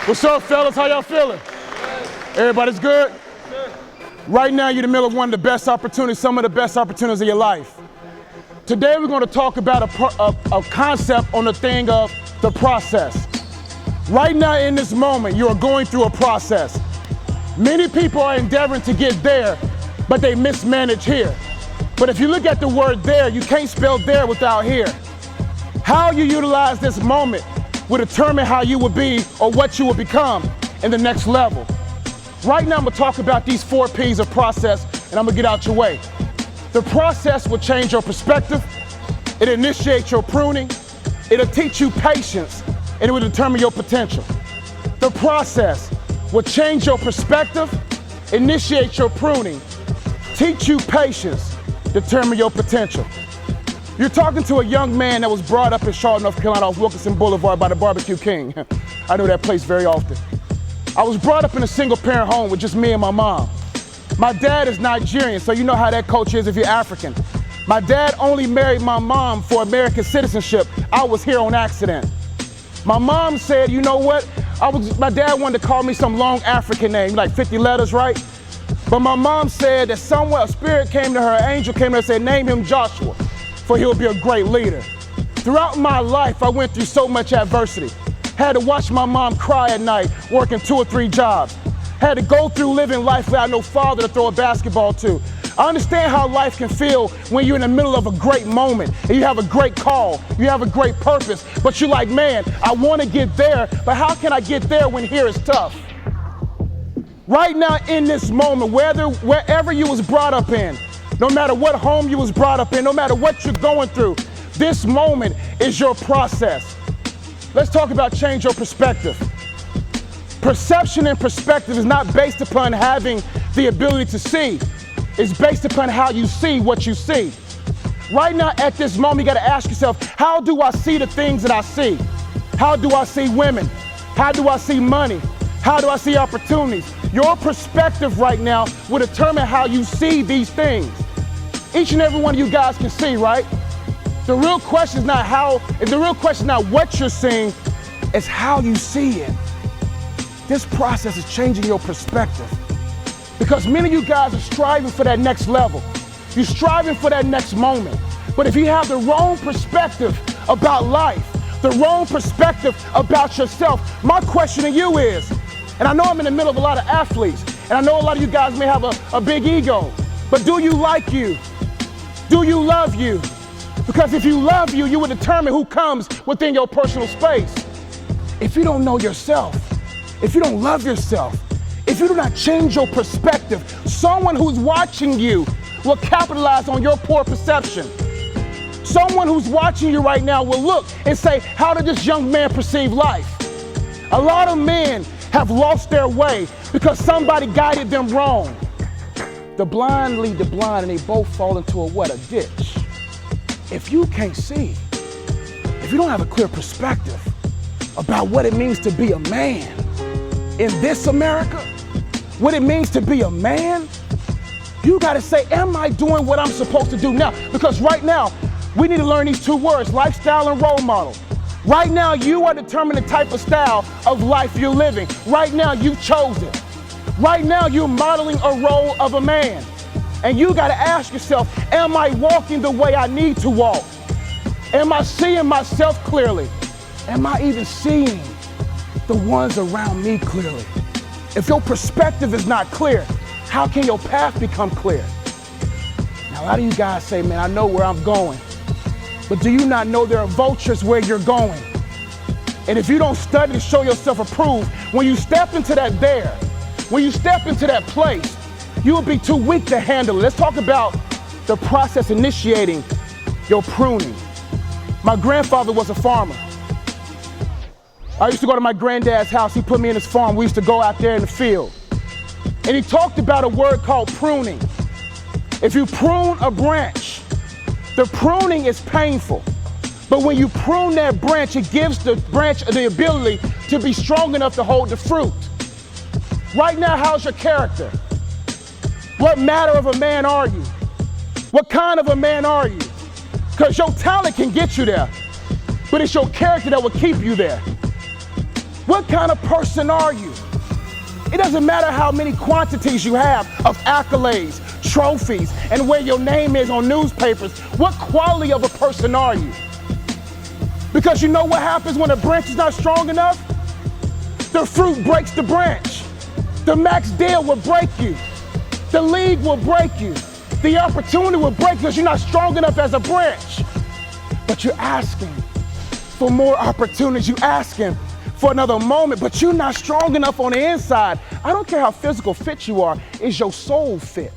What's up, fellas? How y'all feeling? Everybody's good? Right now, you're in the middle of one of the best opportunities, some of the best opportunities of your life. Today, we're going to talk about a concept on the thing of the process. Right now, in this moment, you are going through a process. Many people are endeavoring to get there, but they mismanage here. But if you look at the word there, you can't spell there without here. How you utilize this moment will determine how you will be or what you will become in the next level. Right now, I'm gonna talk about these 4 P's of process, and I'm gonna get out your way. The process will change your perspective, it'll initiate your pruning, it'll teach you patience, and it will determine your potential. The process will change your perspective, initiate your pruning, teach you patience, determine your potential. You're talking to a young man that was brought up in Charlotte, North Carolina off Wilkinson Boulevard by the Barbecue King. I know that place very often. I was brought up in a single parent home with just me and my mom. My dad is Nigerian, so you know how that culture is if you're African. My dad only married my mom for American citizenship. I was here on accident. My mom said, you know what? My dad wanted to call me some long African name, like 50 letters, right? But my mom said that somewhere a spirit came to her, an angel came to her and said, name him Joshua, for he'll be a great leader. Throughout my life, I went through so much adversity. Had to watch my mom cry at night, working 2 or 3 jobs. Had to go through living life without no father to throw a basketball to. I understand how life can feel when you're in the middle of a great moment and you have a great call, you have a great purpose, but you're like, man, I want to get there, but how can I get there when here is tough? Right now in this moment, wherever you was brought up in, no matter what home you was brought up in, no matter what you're going through, this moment is your process. Let's talk about change your perspective. Perception and perspective is not based upon having the ability to see. It's based upon how you see what you see. Right now at this moment, you gotta ask yourself, how do I see the things that I see? How do I see women? How do I see money? How do I see opportunities? Your perspective right now will determine how you see these things. Each and every one of you guys can see, right? The real question is not what you're seeing, it's how you see it. This process is changing your perspective. Because many of you guys are striving for that next level. You're striving for that next moment. But if you have the wrong perspective about life, the wrong perspective about yourself, my question to you is, and I know I'm in the middle of a lot of athletes, and I know a lot of you guys may have a big ego, but do you like you? Do you love you? Because if you love you, you will determine who comes within your personal space. If you don't know yourself, if you don't love yourself, if you do not change your perspective, someone who's watching you will capitalize on your poor perception. Someone who's watching you right now will look and say, how did this young man perceive life? A lot of men have lost their way because somebody guided them wrong. The blind lead the blind and they both fall into a ditch. If you can't see, if you don't have a clear perspective about what it means to be a man in this America, what it means to be a man, you gotta say, am I doing what I'm supposed to do now? Because right now, we need to learn these 2 words, lifestyle and role model. Right now, you are determining the type of style of life you're living. Right now, you've chosen. Right now, you're modeling a role of a man. And you gotta ask yourself, am I walking the way I need to walk? Am I seeing myself clearly? Am I even seeing the ones around me clearly? If your perspective is not clear, how can your path become clear? Now, a lot of you guys say, man, I know where I'm going. But do you not know there are vultures where you're going? And if you don't study to show yourself approved, when you step into that when you step into that place, you will be too weak to handle it. Let's talk about the process initiating your pruning. My grandfather was a farmer. I used to go to my granddad's house. He put me in his farm. We used to go out there in the field. And he talked about a word called pruning. If you prune a branch, the pruning is painful. But when you prune that branch, it gives the branch the ability to be strong enough to hold the fruit. Right now, how's your character? What matter of a man are you? What kind of a man are you? Because your talent can get you there, but it's your character that will keep you there. What kind of person are you? It doesn't matter how many quantities you have of accolades, trophies, and where your name is on newspapers. What quality of a person are you? Because you know what happens when a branch is not strong enough? The fruit breaks the branch. The max deal will break you. The league will break you. The opportunity will break because you're not strong enough as a branch. But you're asking for more opportunities. You're asking for another moment, but you're not strong enough on the inside. I don't care how physical fit you are, is your soul fit?